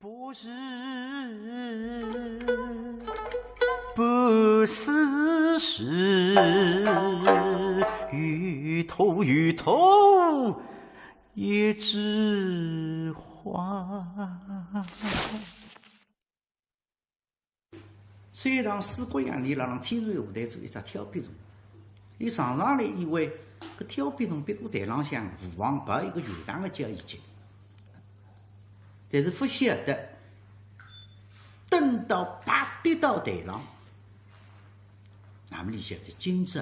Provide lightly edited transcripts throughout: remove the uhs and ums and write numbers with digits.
不是，不是是，芋头芋头一枝花。水塘水果样里，让天然舞台做一只跳皮虫。你常常来以为搿跳皮虫别个台浪向无往抱一个远长的交易金，但是不晓得，等到把跌到台上，俺们里晓得今朝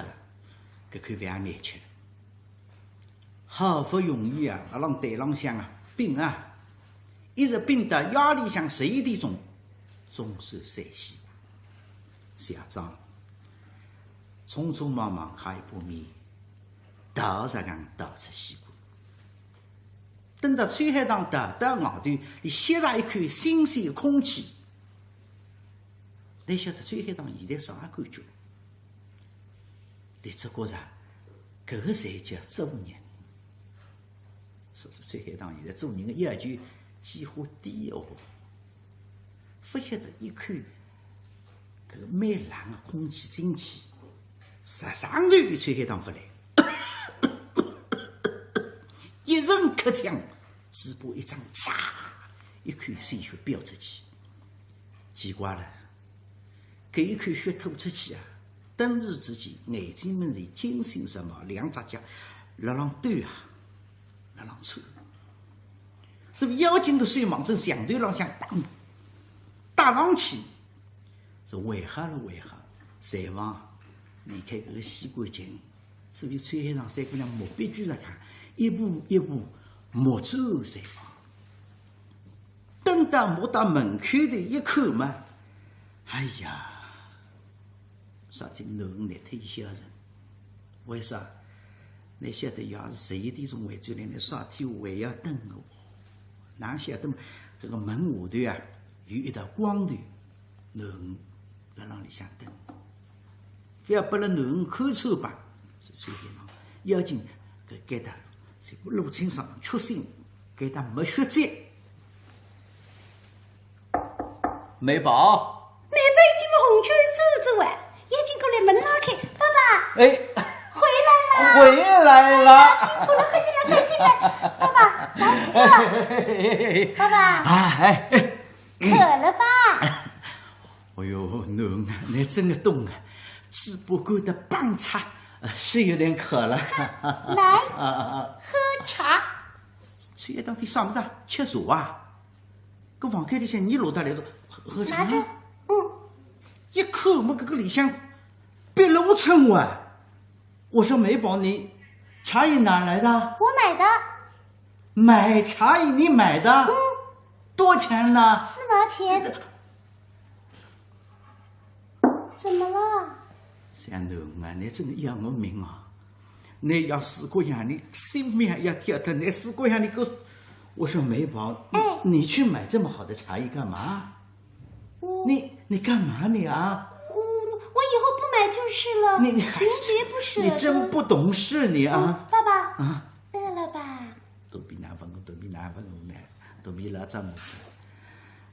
搿口饭也难吃了。好不容易啊，辣浪台浪向啊冰啊，一直冰到夜里向11点钟，总算散席。下庄匆匆忙忙开一把面，倒着样倒出西瓜。等到吹海棠倒到外头，你吸上一口新鲜的空气，你晓得吹海棠现在啥感觉？你只觉着搿个才叫做人。说是吹海棠现在做人的要求几乎低哦，不晓得一口搿蛮冷的空气进去，上头比吹海棠不来。一人咳呛，嘴巴一张，嚓，一口鲜血飙出去。奇怪了，搿一口血吐出去啊，顿时之间，眼睛们是金星十毛，两只脚辣浪抖啊，辣浪窜。是不妖精的水蟒从墙头浪向打上去，是为何了？为何？随往离开搿个西瓜井，所以吹海棠三姑娘目必居着看，一步一步莫走随往。等到摸到门口的一口嘛，哎呀，啥子能力推销人？为啥？你晓得，要是11点钟回转来，你啥天还要等我？哪晓得这个门下头啊，有一道光头，囡辣浪里向等。不要拨了囡看穿吧，是吹海棠。妖精搿该他是露清爽，确信该他没血迹。美宝，美宝已经把红圈走走完，妖精过来门拉开，爸爸，哎，回来啦！回来了，辛苦了，快进来，快进来，爸爸，来坐。爸爸，哎，渴了吧？哎呦，囡啊，你真的懂啊，嘴巴干得棒擦，是有点渴了。来，喝茶。吹海棠天上不着吃茶啊？搿房间里向你落得来着，喝茶拿着，一口么搿个里向别了我称啊！我说美宝，你茶叶哪来的？我买的。买茶叶你买的？多少钱呢4毛钱。怎么了？小囡啊，你真的要我命啊！你要水果样，你性命还要挑的，你水果样你给我说美宝，你去买这么好的茶叶干嘛？你干嘛你啊？我以后不买就是了。你您别不舍得。你真不懂事你啊！爸爸饿了吧？都比南方都比南方我呢，都比老早我早。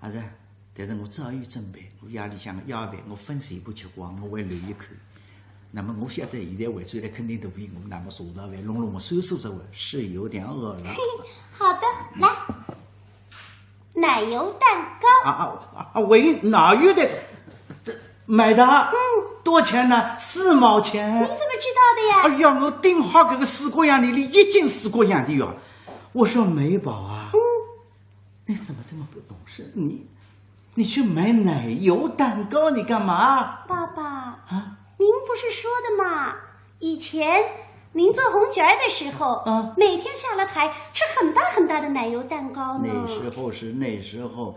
还是，但是我早有准备，我夜里向的夜饭我分全部吃光，我会留一口。那么我晓得现在回转来肯定都比我那么茶道饭弄了我收拾着我，是有点饿了。好的，来，奶油蛋糕。喂，哪有的？这买的？多少钱呢？4毛钱。你怎么知道的呀？哎呀，我订好这个水果样里1斤水果样的哟。我说美宝啊，你怎么这么不懂事？你去买奶油蛋糕，你干嘛？爸爸您不是说的吗？以前您做红卷的时候，每天下了台吃很大很大的奶油蛋糕呢。那时候是那时候，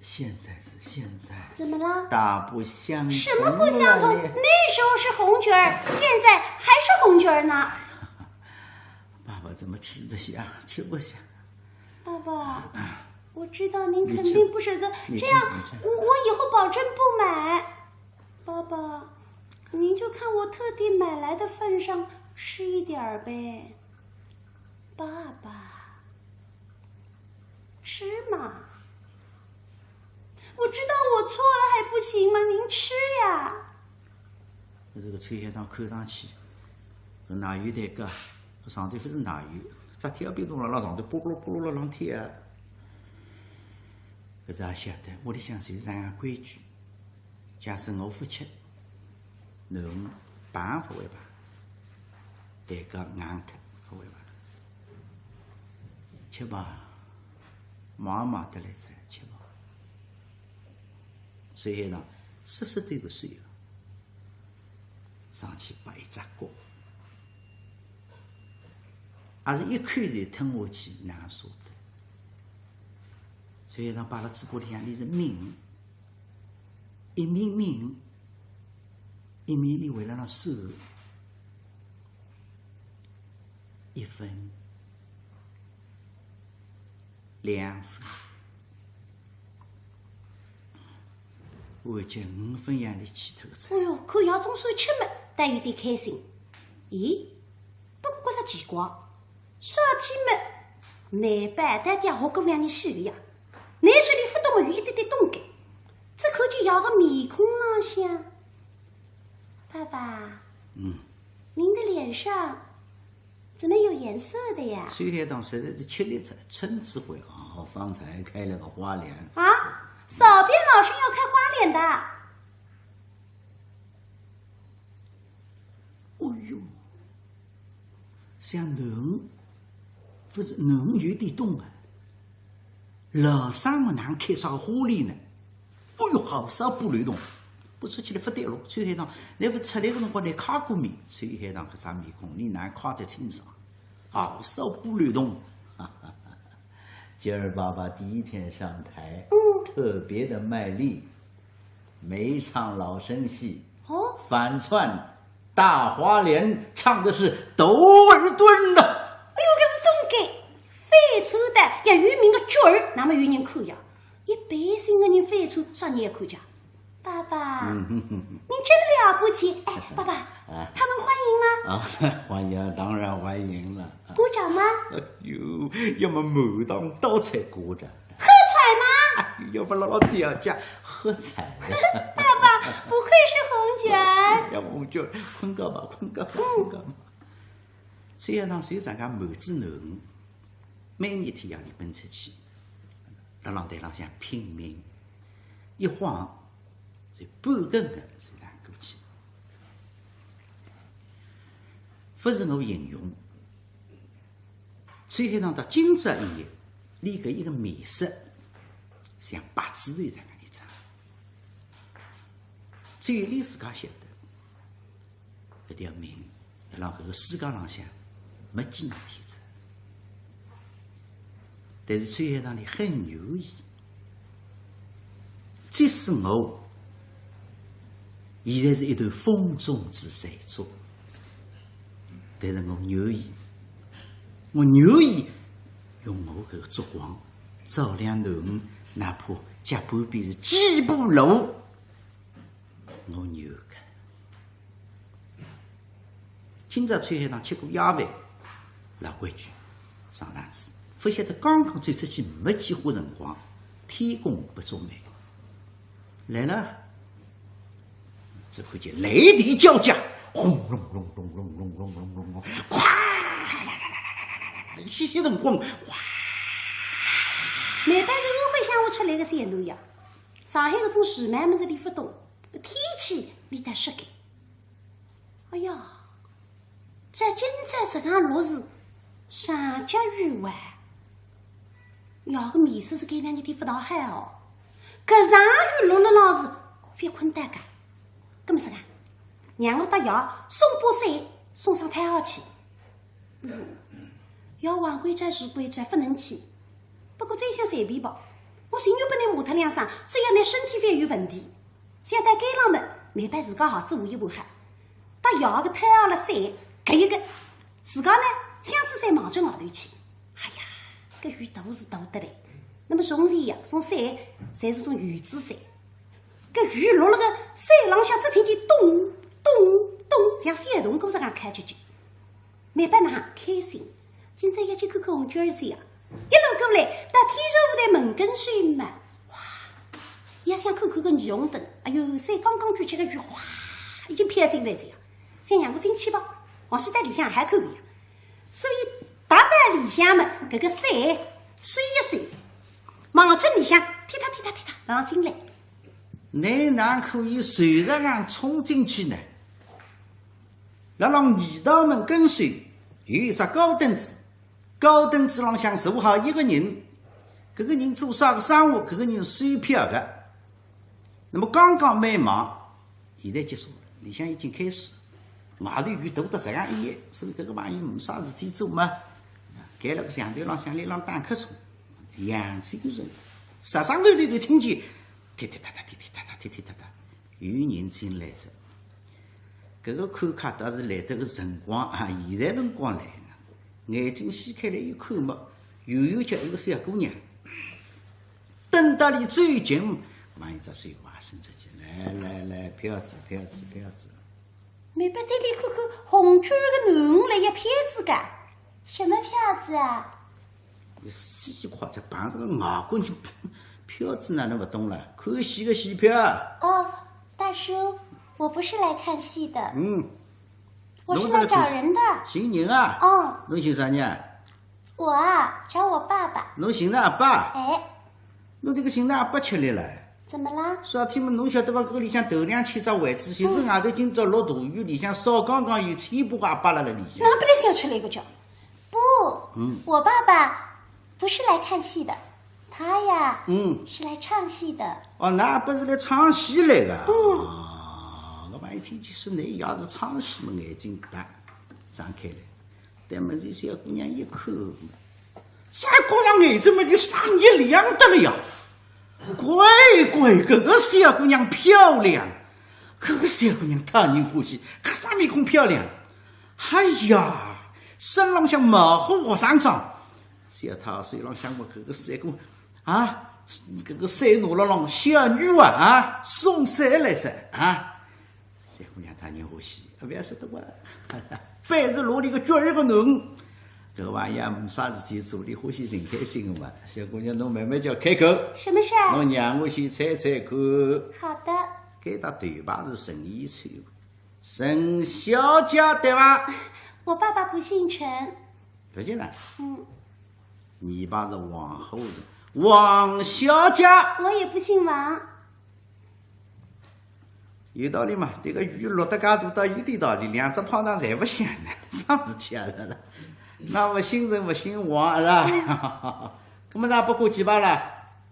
现在是现在。怎么了？大不相同。什么不相同？那时候是红卷，现在还是红卷呢。爸爸怎么吃得下？吃不下。爸爸，我知道您肯定不舍得，这样我以后保证不买。爸爸，您就看我特地买来的份上吃一点儿呗。爸爸，吃嘛。行吗？您吃呀。这个崔海棠看上去，搿奶油蛋搿上头不是奶油，只调皮东辣上头拨噜浪天啊！搿是也晓得，屋里向就是这样规矩。假使我不吃，侬排不会排，蛋糕硬脱不会排，吃吧，买得来吃，吃吧。崔海棠湿湿对个水个，上去摆一只锅，也是一口就吞下去，哪舍得？崔海棠摆辣嘴巴里向，里是抿，一面抿，一面里为了让收1分、2分，我接5分样里去头菜。哎哟，看姚总算吃么，但有点开心。咦，不过觉着奇怪，啥天么，难办但爹好跟2人洗个呀？难水里不懂么，有一点点冻感。只看见姚个面孔浪向，爸爸，您的脸上怎么有颜色的呀？崔海棠实在是吃力着，春之回方才开了个花脸啊！嫂边老生要开花脸的。哦哟，像侬，不是侬有点懂啊？老生么哪能开啥花脸呢？哦哟，好少不流动，不出去了不对路。崔海棠，那不出来个辰光来卡过面，崔海棠搿只面孔，你哪看得清爽？好少不流动。今儿爸爸第一天上台，特别的卖力，没唱老生戏，反串大花脸，唱的是窦尔敦的。哎呦，搿是东改，翻车的也有名的角儿，那么有人看呀？一般性的人翻车，啥人也看家。爸爸，你真了不起！哎，爸爸，他们欢迎吗？欢迎，当然欢迎了。鼓掌吗？哎呦，要么满当刀才鼓掌。喝彩吗？哎，要不老爹家喝彩了。爸爸，不愧是红角儿。要红角儿，困觉吧，困觉吧，困觉吧。崔海棠随咱家满子囡，每日天夜里奔出去，辣浪台浪向拼命，一晃就半个月就烂过去。不是我形容，崔海棠到今朝一夜，连搿一个面色像白纸头这样一张，只有你自家晓得，搿条命辣辣搿个世界浪向没几年天子。但是崔海棠里很有意，即使我现在是一段风中之水做，但是我愿意用我搿个烛光照亮侬，哪怕脚半边是几步路，我愿个。今朝崔海棠吃过夜饭，老规矩，上堂子，不晓得刚刚走出去没几会辰光，天公不作美，来了，只看见雷霆交加，轰隆隆隆隆隆隆隆隆隆，咵！一些辰光，哇！难办是安徽乡下出来的山头呀，上海搿种徐蛮么子理不懂，天气理得湿干。哎呀，这今朝实际上落是上脚雨哇！要个面色是搿2天不大好哦，搿场雨落了老是别困大家。搿么说啊，让我搭药送把伞送上太后去。要王归斋、徐归斋不能去，不过再想随便吧。我情愿不拿骂脱2声，只要拿身体反有问题。想带街浪们，难办自家好子换一换哈。搭药个太后了伞，搿一个自家呢枪子伞忙着外头去。哎呀，搿雨大是大得来。那么从前呀，送伞侪是种雨子伞，搿雨落了个伞浪向，只听见咚咚咚，像山洞鼓这样开进去。难办哪开心。今朝要去看看红娟儿子呀，一路过来到天桥舞台门根水嘛，哇，也想看看个霓虹灯。哎呦，伞刚刚举起来，雨哗，已经飘进来这样。再让我进去吧，往西在里向还可以呀。所以大胆里向嘛，搿个伞随一随，望着里向踢踏踢踏踢踏让进来。你哪可以随着俺冲进去呢？辣让二道门跟随有一只高凳子，高凳子浪向坐好一个人，搿个人做啥个生活，搿个人算票的。那么刚刚没忙，现在结束了，里向已经开始。外头雨大得这样一夜，所以搿个朋友没啥事体做嘛，盖了个墙头浪向来辆坦克车，扬起有人，十上头就听见踢踢踏踏踢踢踏踏踢踢踏踏，有人进来着。搿个看卡倒是来得个辰光啊，现在辰光来，眼睛掀开来一看嘛，右脚有个小姑娘，等到离最近，往一只水洼伸出去，来，飘子。没把对里看看红军个男来一票子噶，什么票子啊？西瓜这碰着个外国人，票子哪能不懂了？看戏个戏票。哦，大叔，我不是来看戏的。我是侬来找人的。寻人啊？哦。侬寻啥人啊？我啊，找我爸爸。侬寻㑚阿爸？哎。侬这个寻㑚阿爸吃力了。怎么啦？啥天嘛？侬晓得伐？搿个里向头两天只位置，就是外头今朝落大雨，里向烧刚刚有千把个阿爸辣里向。那不来想吃那个觉？不，我爸爸不是来看戏的，他呀，是来唱戏的。哦，那不是来唱戏来的。我万一听见是你要是唱戏嘛，眼睛大张开来，对门这小姑娘一看，啥姑娘眼睛嘛就上一亮得了呀！乖，搿个小姑娘漂亮，搿个小姑娘讨人欢喜，搿张面孔漂亮，哎呀，身浪向毛虎学生装，小太手浪向我搿个三个啊，搿个伞拿了浪小女娃啊，送伞来着啊，小姑娘讨人欢喜，不要说的话，背着罗里个绝日个侬。搿个玩意没啥事体做，你欢喜挺开心的嘛。小姑娘，侬慢慢叫开口。什么事啊？侬让我先猜猜看。好的。搿搭对牌是陈一川，陈小姐对伐？我爸爸不姓陈。不见了。你爸是王后人，王小姐。我也不姓王。有道理嘛？这个雨落得介大，倒有点道理。两只炮仗侪不响呢，啥事体啊？是了。那不姓陈不姓王是吧？那么那不挂几排了？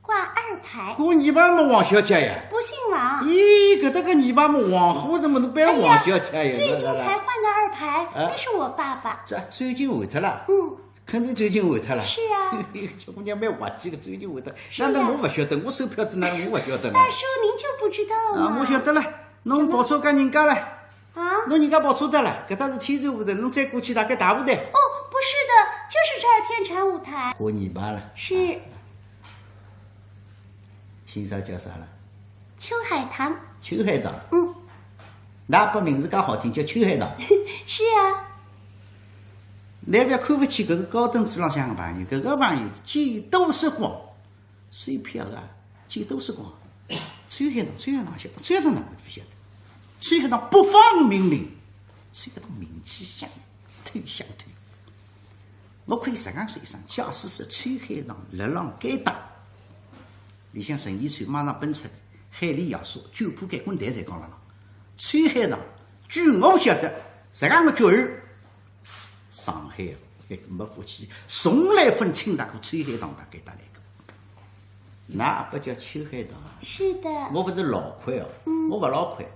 挂2排。挂2排么王小姐呀？不姓王。咦，搿搭个2排么王后怎么能变王小姐呀？最近才换的2排，那是我爸爸。这最近换脱了？肯定最近换脱了。是啊。小姑娘蛮滑稽个，最近换脱。那我不晓得，我收票子呢，我不晓得。大叔，您就不知道吗？我晓得了，侬跑车跟人家了。啊？侬人家跑车的了，搿搭是天然舞台，侬再过去大概大舞台。哦，不是的，就是这儿天蟾舞台。过2排了。是。姓啥叫啥了？秋海棠。秋海棠。那把名字介好听，叫秋海棠。是啊。你不要看不起搿个高凳子浪向个朋友，搿个朋友见多识广，水漂啊，见多识广。秋海棠晓得，秋海棠哪不晓得？崔海棠不放命令，崔海棠名气响，推响推。我可以实讲说一声，假使是崔海棠辣浪该打，里向陈一川马上奔出来，海里亚说酒铺盖滚台才讲了浪。崔海棠，据我晓得，实讲个角儿，上海没福气，从来分清大个崔海棠大概打来个。那不叫秋海棠。是的。我不是老块哦，我不老块。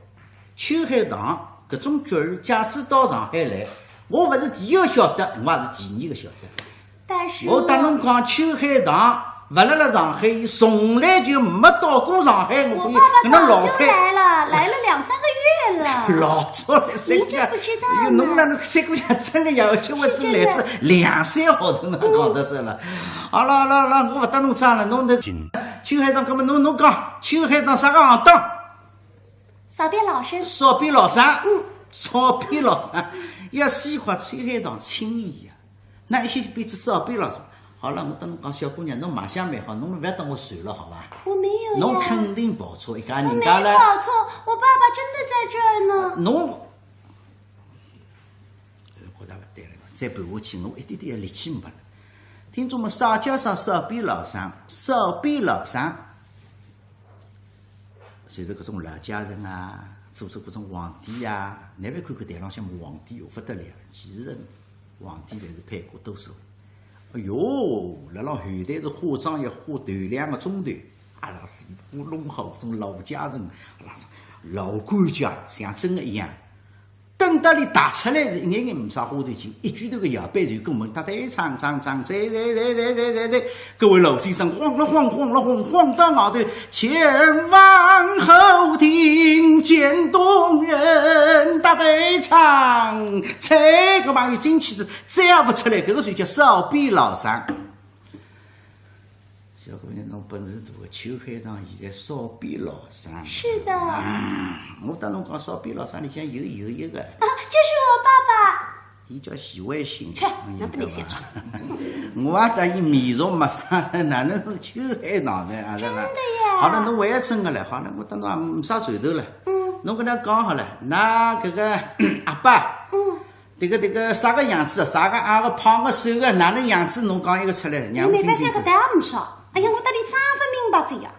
秋海棠搿种角儿，假使到上海来，我不是第一个晓得，我也是第2个晓得。大叔，我搭侬讲，秋海棠勿辣辣上海，伊从来就没到过上海。我爸爸早就来了，来了2、3个月了。老早来三姑娘，侬那三姑娘真的呀，而且我只来自2、3号头，那搞得是了。好了，我不搭侬装了，侬这秋海棠，搿么侬讲，秋海棠啥个行当？扫边老生。扫边老生。扫边老生要西夸崔海棠轻易呀，那一些辈子扫边老生。好了，我跟侬讲，小姑娘，侬卖相蛮好，侬勿要等我算了，好伐？我没有呀。侬肯定跑错，一家我没人家了。跑错，我爸爸真的在这儿呢。侬，觉得勿对了，再盘下去，我一点点力气没了。听众们，啥叫啥手臂老伤？手臂老伤，就是搿种老家人啊，做搿种皇帝啊，难不看看台浪向皇帝哦，勿得了。其实皇帝侪是配过多手。哎哟，辣辣后台是化妆要化头2个钟头，啊，乌弄好搿种老家人，老官家像真的一样。等到你打出来是一眼眼没啥花头劲，一举头个摇摆就跟我们搭对唱，在，各位老先生晃了晃，晃到外头，前往后庭见动人，搭对唱，这个朋友进去子再也不出来，搿个就叫手臂老伤。小姑娘，侬本事大，秋海棠现在烧边老伤。是的。我当侬讲烧边老伤里向有一个。啊，就是我爸爸。伊叫徐卫星。那不能写出来。我也答应面容没啥，哪能是秋海棠呢？真的呀。好了，侬还要真个了。好了，我当侬也没啥传头了。侬跟他讲好了，那搿个阿爸。迭个啥个样子？啥个矮个胖个瘦个？哪能样子？侬讲一个出来，让我听听。你没发现个答案唔少？哎呀，我得你咋分明白这样，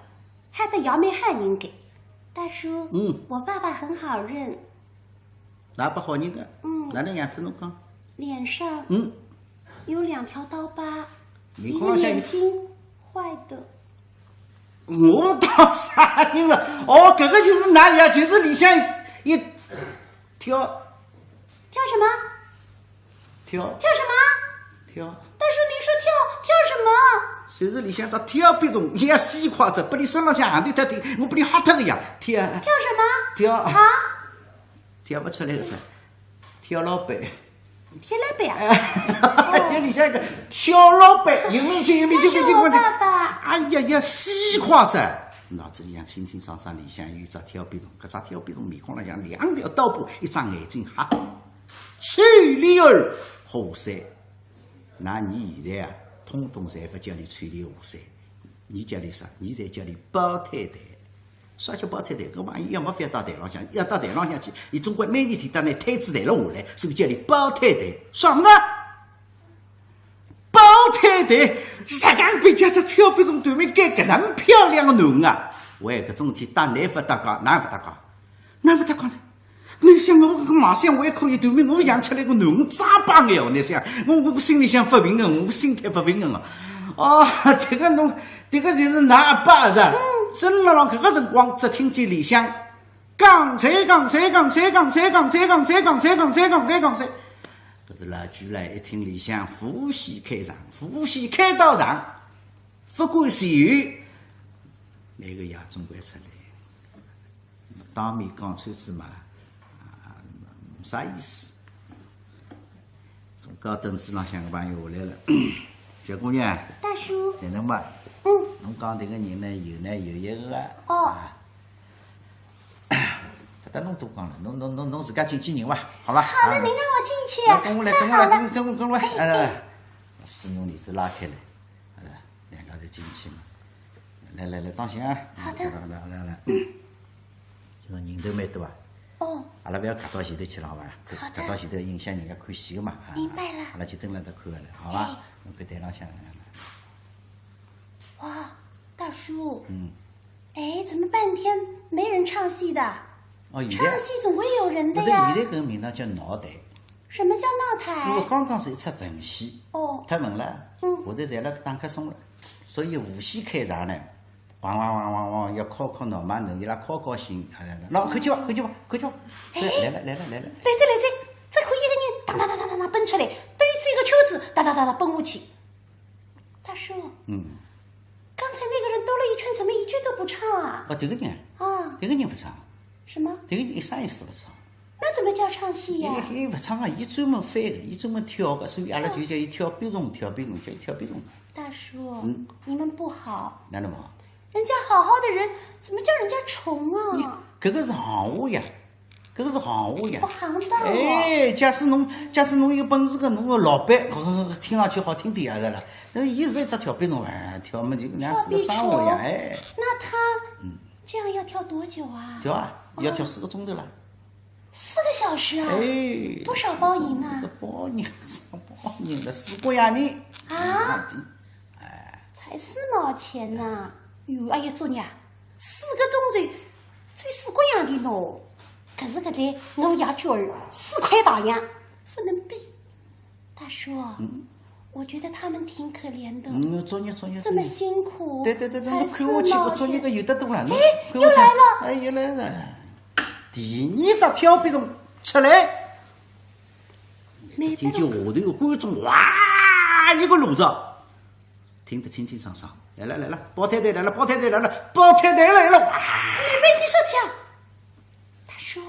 还得要蛮害人给。大叔，我爸爸很好认。哪不好认个？哪能样子？侬讲。脸上，有2条刀疤，一个面孔上眼睛坏的。我当啥人了？哦，搿个就是哪样？就是里向一跳什么？跳什么？跳。大叔，您说跳什么？就是里向只跳别动，一下西胯子，把你身浪向行头脱顶，我把你吓脱个呀！跳什么？跳啊？跳不出来个只，跳老板。跳老板啊！这里向一个跳老板，有名气，我爸爸。哎呀，西胯子，脑子里向清清爽爽，里向有一只跳别动，搿只跳别动面孔浪向2条刀疤，一张眼睛哈，气力儿河山。那你现在啊，通通侪不叫你穿里河山，你叫你啥？你才叫你包太太。啥叫包太太？搿玩意要么非要到台浪向，要到台浪向去，伊总归每年天当拿摊子抬了下来，所以叫你包太太。啥么呢？包太太，啥个国家只跳别种短命该搿能漂亮个囡啊！喂，搿种事体打哪不搭讲？哪不搭讲？哪不搭讲呢？你想我搿马上我还可以对面我养出来个囡，我咋办个哟？你想我心里向不平衡，我心态不平衡啊！哦，这个就是拿阿爸是吧？真的咯，搿个辰光只听见里向讲搿是老句来，一听里向虎戏开场，虎戏开到场，不管谁有，那个夜总归出来，当面讲穿子嘛。没啥意思。从高凳子浪向个朋友下来了，小姑娘。大叔。哪能嘛？侬讲迭个人呢，有一个个。哦。不得侬多讲了，侬自家进去人伐？好伐？好的，您让我进去。跟我来，跟我来。使用椅子拉开来，两家头进去嘛。来，当心啊！好的。来。这个人头蛮多啊。阿拉不要夹到前头去了，好伐？夹到前头影响人家看戏个嘛。明白了。阿拉就蹲辣这看个了，好伐？侬看台浪向。哇，大叔。哎，怎么半天没人唱戏的？唱戏总归有人的呀。现在搿个名堂叫闹台。什么叫闹台？因为刚刚是一出文戏。太闷了。下头侪辣打瞌松了，所以无戏开场呢。汪，要敲闹嘛头，伊拉敲心，喏，看见伐？来了。来在，这可一个人哒奔出来，对着一个秋子哒奔下去。大叔。刚才那个人兜了一圈，怎么一句都不唱啊？这个人。这个人不唱。什么？这个人一生一世不唱。那怎么叫唱戏呀？伊不唱啊，伊专门翻个，伊专门跳个，所以阿拉就叫伊跳别种，叫伊跳别种。大叔，你们不好。哪能不好？人家好好的人，怎么叫人家虫啊？搿个是行话呀，搿个是行话呀。行当哦。哎，假使侬有本事个，侬个老板，听上去好听点个了。那伊是一只跳皮虫啊，跳嘛就那样子个生活呀，哎。那他这样要跳多久啊？跳啊，要跳4个钟头了。4个小时啊？哎，多少包银啊？包银上包银了，4个洋人。啊？才4毛钱呐！哟，哎呀，昨日4个钟头才4个洋钿喏。可是搿来我也觉儿4块大洋不能比。大叔，我觉得他们挺可怜的。作业这么辛苦。对，侬看我去，我作业个有得多了。哎，又来了！哎，又来了。第2只跳皮虫出来，听见下头个观众哇一个怒着，听得清清爽爽。来了，包太太来了，包太太来了，包太太来了！哇！没听说起啊。大叔，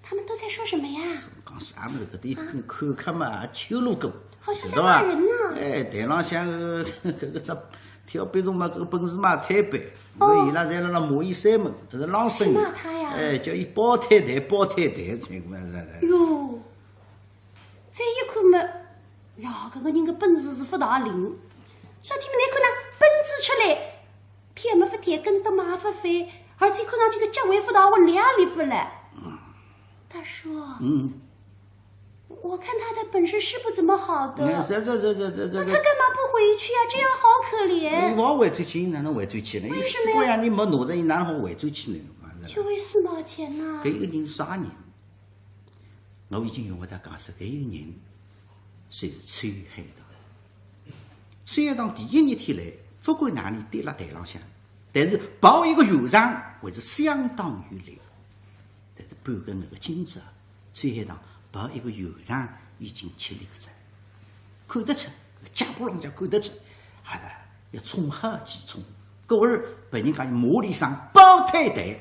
他们都在说什么呀？讲啥么子？搿点看客嘛，秋路狗，好像在骂人呢。哎，台浪向搿只跳皮虫嘛，搿个本事嘛太白，因为伊拉侪辣辣骂伊三门，搿是浪声。骂他呀？哎，叫伊包太太，包太太，才过来。哟，再一看嘛，呀，搿个人个本事是不大灵。小弟们来看呐，本子出来，铁没法铁，跟得马法飞，而且看上去个脚位不大，我两里不了。大叔，我看他的本事是不怎么好的。那他干嘛不回去啊？这样好可怜。你往回转去，哪能回转去呢？为什么呀？4个洋人没拿着，伊哪能好回转去呢？就为4毛钱呐？搿一个人啥人？我已经用我在讲说，搿一个人虽是川海堂。川海堂第1日天来，不管哪里对辣台浪向，但是跑一个游场还是相当有力。但是半个那个今朝，川海堂跑一个游场已经吃力个只，看得出，脚步浪向看得出，还是要冲黑几冲。搿会儿被人家马里上包太太，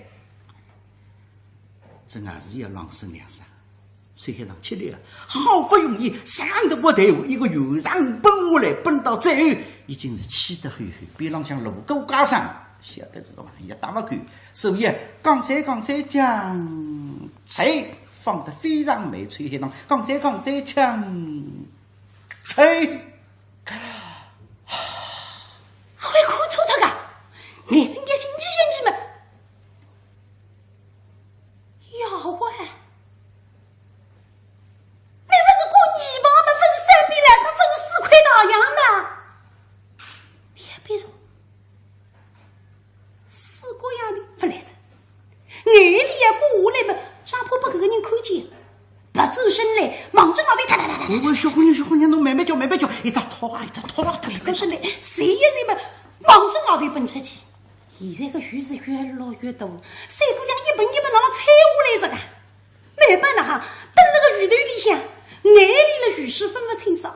这也是要浪声两声。川海堂吃力了，好不容易上得过台一个游场奔下来，奔到最后已经是气得喊喊，边浪向路过加上，晓得这个玩意打不看，所以刚才将菜放得非常美。川海堂刚才将菜，会哭出他个，眼睛也是日嘛，要喂。大洋嘛，4个洋钿不来着，眼里也过下来嘛，上坡把搿个人看见，不转身来，忙着往里踏。小姑娘，侬慢慢叫，一只套啊，转身来，谁一谁嘛，忙着往里奔出去。现在个雨是越落越大，三姑娘一蹦让它踩下来着个，没办法哈，蹲了个雨堆里向，眼里的雨水分不清爽。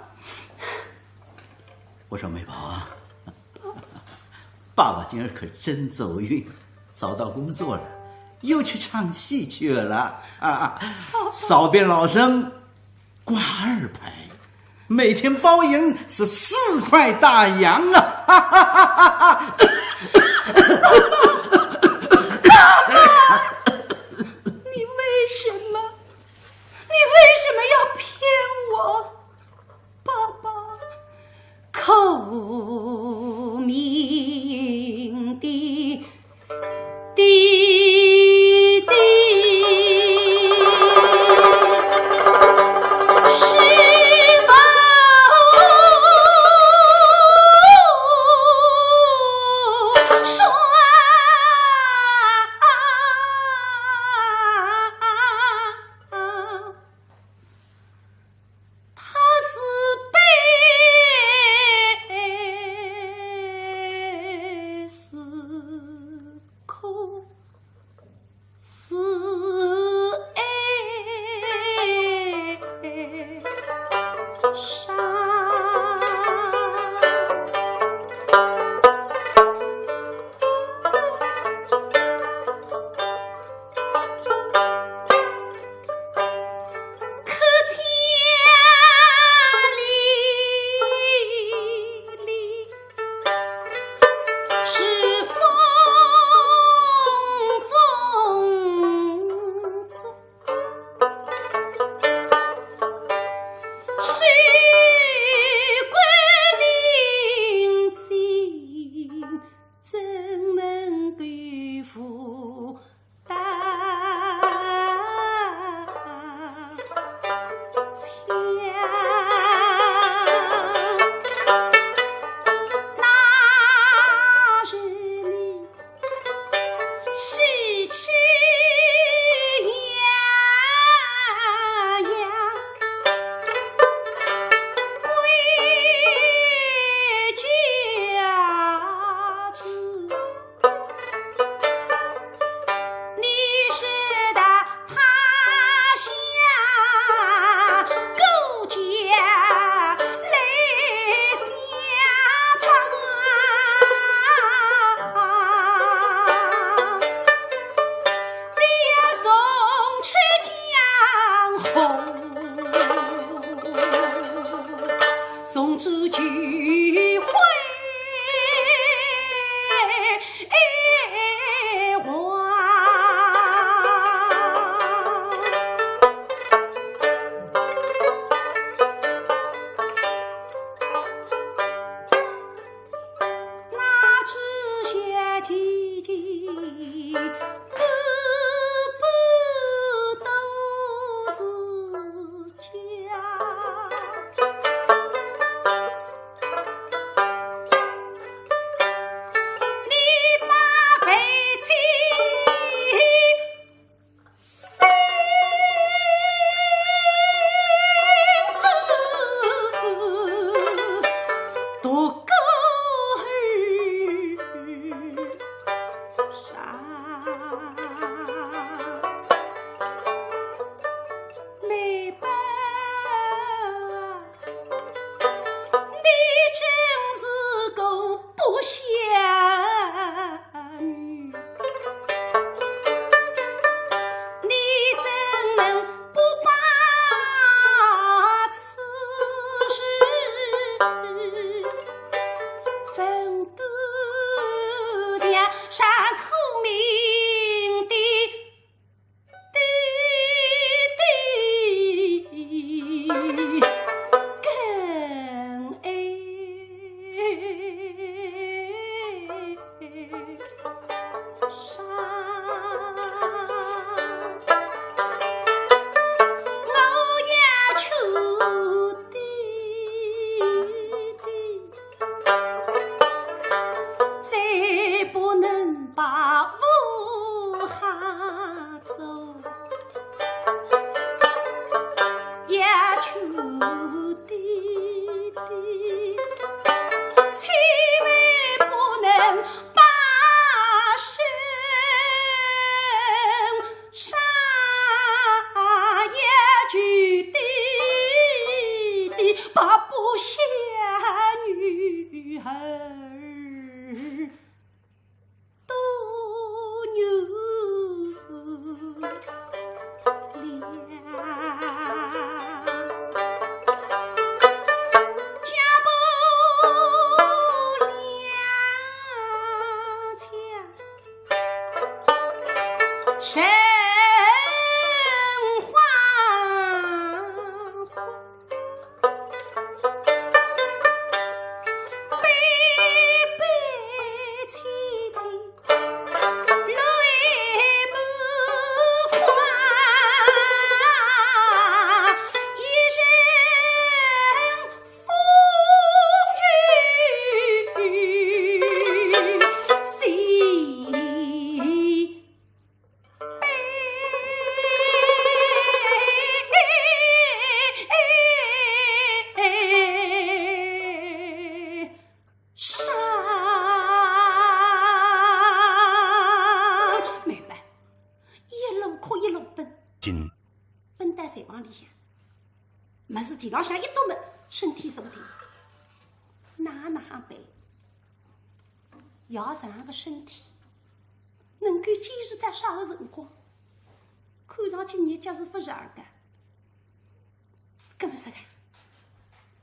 我说美宝啊，爸爸今儿可真走运，找到工作了，又去唱戏去了啊！扫遍老生挂2排，每天包银是4块大洋啊！哈哈哈哈哈！爸爸，你为什么要骗我？爸爸。孔明的弟弟是否说地浪向一堵门，身体受定，哪办？要这样的身体能够坚持到啥个辰光？看上去日脚是不长的。搿么说个，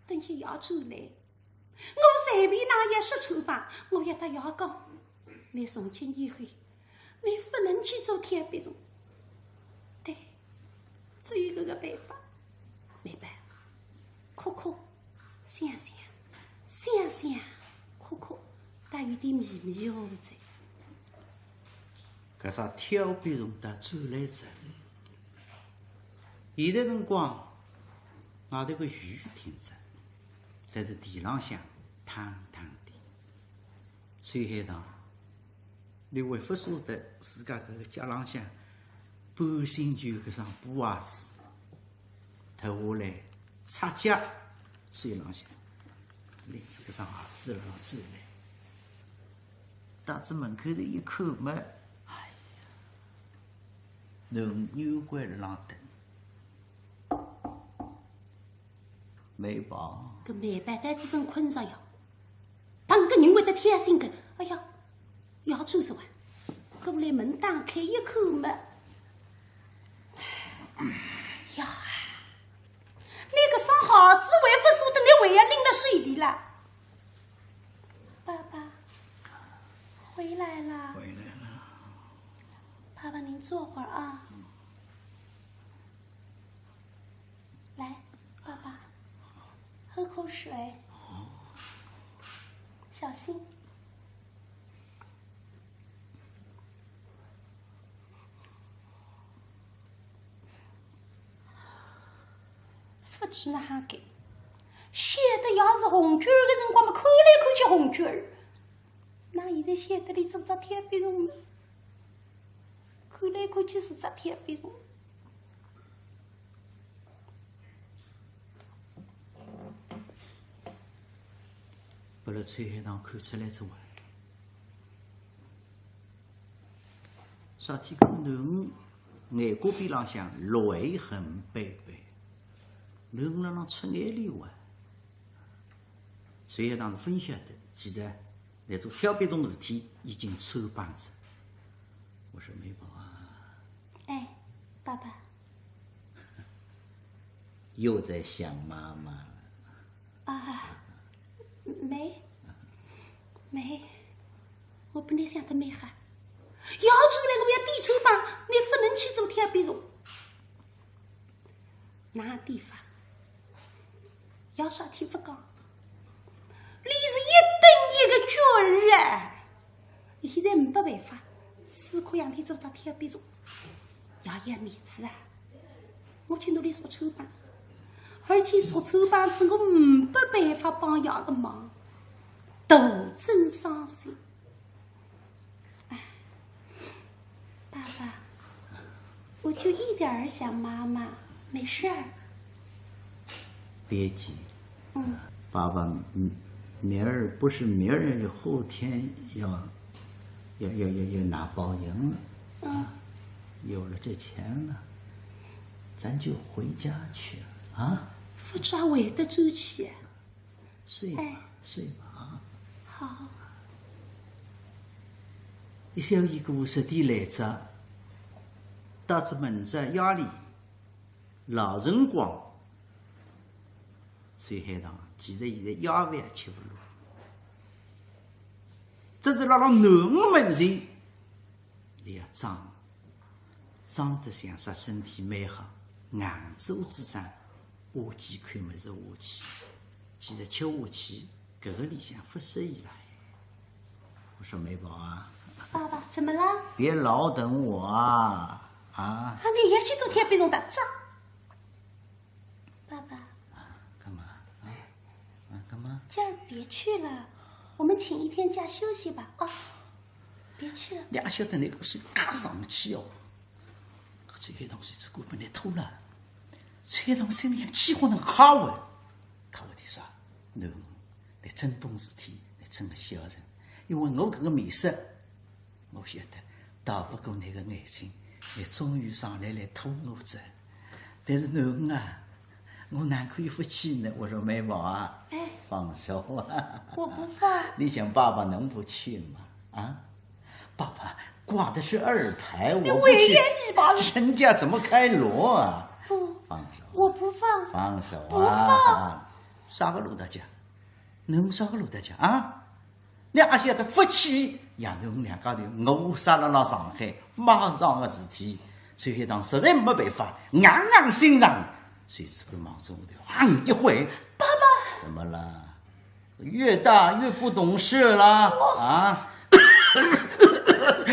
等伊要走来，我随便拿110筹吧，我要搭要讲，来重庆以后，你不能去做铁皮虫。对，只有搿个办法。明白？可可，想想，可可，带有点迷迷糊糊在。搿只挑皮虫的转来转，现在辰光外头个雨停着，但是地浪向烫烫的。崔海棠，你为不舍得自家搿个脚浪向半新旧搿双布鞋子，脱下来擦脚水浪向，拎住搿双鞋子浪转来，打至门口头一看嘛，哎呀，侬牛关辣浪等。美宝，搿美白在地方困着呀，当个人会得贴心个，哎呀，要做什么？搿来门打开一口嘛，呀，你搿双鞋子为不舍得，你为要拎了水里了？爸爸回来了，回来了。爸爸您坐会儿啊。来，爸爸。喝口水，小心。去那哈给，写的要是红军儿的辰光嘛，看来看去红军儿，那现在写的里做只铁皮虫呢，看来看去是只铁皮虫。不了崔海棠看出来之外，啥体讲囡眼角边浪向泪痕斑斑，囡辣浪出眼泪哇。崔海棠是分晓得，其实那做挑别种事体已经抽帮子。我说美宝啊，哎，爸爸，又在想妈妈了啊？没，我本来想的没哈。要出来我要低抽帮，你不能去做挑别虫。那地方要啥体不讲？你是一等一个角儿啊！现在没办法，死苦养天做只挑别虫，要有面子啊！我去努力说抽帮，而且说抽帮子我没办法帮养个忙，大真伤心。爸爸，我就一点儿想妈妈，没事儿。别急，爸爸，明儿不是明儿，后天要拿保营了，有了这钱了，咱就回家去了啊。不知道回得走去。睡吧，睡吧啊。好。一小一个实地来着，到这门子压力，老辰光，崔海棠其实现在药饭也吃不落，这是让囡门前，你要长得像啥身体蛮好，硬手之上，下去看么是下去，其实吃下去，搿个里向不适宜了。我说美宝啊。爸爸，怎么了？别老等我啊！你也去做铁皮虫子？爸爸。干嘛？干嘛？今儿别去了，我们请一天假休息吧。啊，别去了。你也晓得那个水嘎上去哦，崔海棠水子管本来偷了，崔海棠心里向起火那个卡味的啥？侬，你真懂事体，你真个小人，因为我搿个面色。我晓得逃不过那个眼睛，你终于上来拖我着。但是囡啊，我哪可以不去呢？我说美宝啊，放手啊！我不放。你想爸爸能不去吗？爸爸挂的是2排，我不去，人家怎么开锣啊？不，放手！我不放。放手啊！不放。啥个路大家？侬啥个路大家啊？你也晓得福气，让侬两家头我杀了到上海，马上的事体，崔海棠实在没办法，硬心肠，谁知个忙着我头，一挥，爸爸，怎么了？越大越不懂事了啊！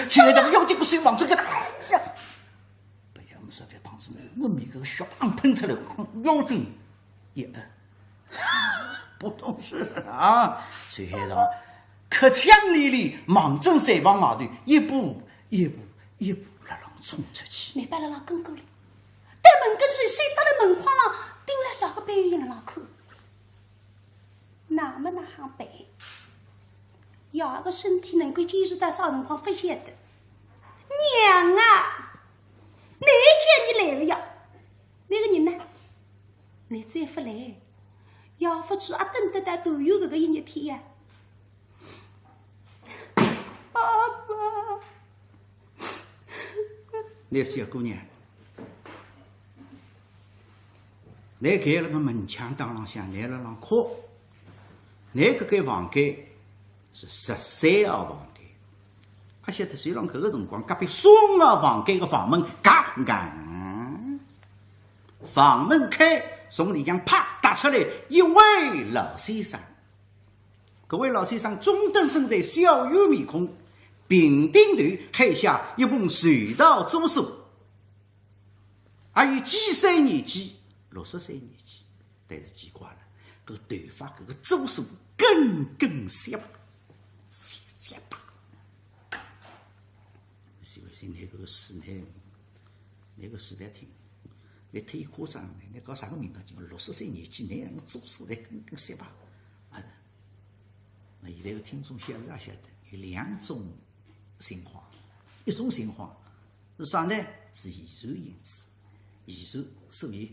崔海棠要这个水往这个打，不要么说别当时我米个小棒喷出来，妖精也不懂事啊！崔海棠。铿锵沥沥，忙正山房外头，一步辣浪冲出去。没把辣浪跟过来，在门口去，谁到了门框上，丢了两个白云辣浪看。那么那行白，要个身体能够坚持到啥辰光不晓得。娘啊，哪叫你来的呀？那个人呢？你再不来，要不去阿等得到头有搿个一日天呀。爸爸，那小姑娘，你盖了个门墙当浪向，来了浪哭。你搿间房间是13号房间，阿晓得随浪搿个辰光，隔壁双号房间个房门嘎硬，房门开，从里向啪打出来一位老先生。搿位老先生中等身材，小圆面孔，平顶头hei下一本传道著书，也有几岁年纪，60岁年纪。但是奇怪了，搿头发搿个左手根根削拔，削拔。徐慧星，拿搿个书呢，拿搿书来听，来忒夸张了。你搞啥个名堂？就60岁年纪，拿个左手来根根削拔。啊，那现在个听众晓得也晓得，有2种情况。一种情况是啥呢？是遗传因子，遗传，所以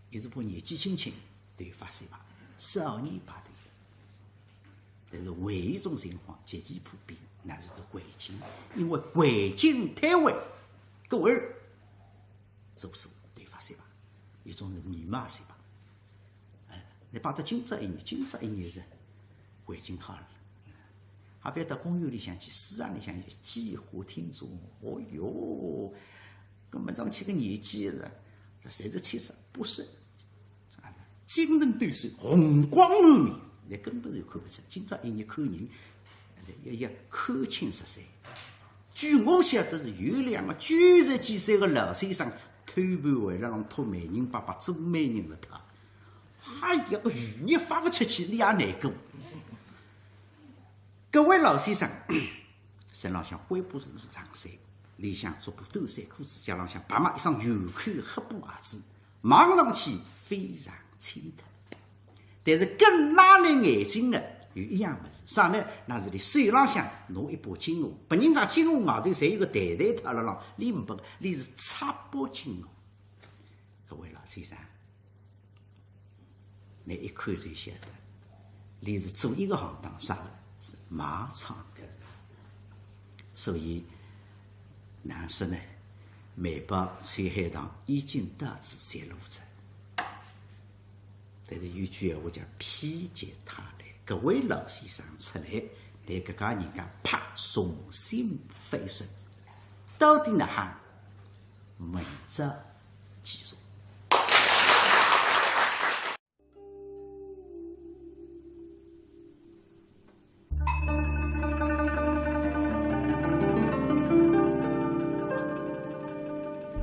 有时把年纪轻轻头发甩拔，少年拔头。但是还有一种情况极其普遍，那是个环境，因为环境太坏，故而左手头发甩拔，一种是密码甩拔。你摆到今朝一年是环境好了。还不要到公园里向去，市场里向去几花听众，哦哟，搿么上去个年纪是，这侪是70、80，精神抖擞，红光满面，你根本就看不出。今朝一年看人，要看清13。据我晓得是有2个90几岁个老先生，偷盘为了让托媒人爸爸做媒人了他，哎呀，个余热发不出去，你也难过。各位老先生，身浪向灰布是长衫，里向做部短衫裤子，脚浪向白马一双有口的黑布鞋子，望上去非常清透。但是更拉人眼睛的有一样物事，啥呢？那是你手浪向拿一把金鱼，别人家金鱼外头侪有个袋袋套了浪，你唔不，你是插把金鱼。各位老先生，你一看就晓得，你是做一个行当啥的？是马场的，所以哪说呢？美宝崔海棠已经到此泄露出，但是有句闲话叫“否极泰来”。各位老先生出来，来搿家人家啪重新翻身，到底哪行？明哲继续。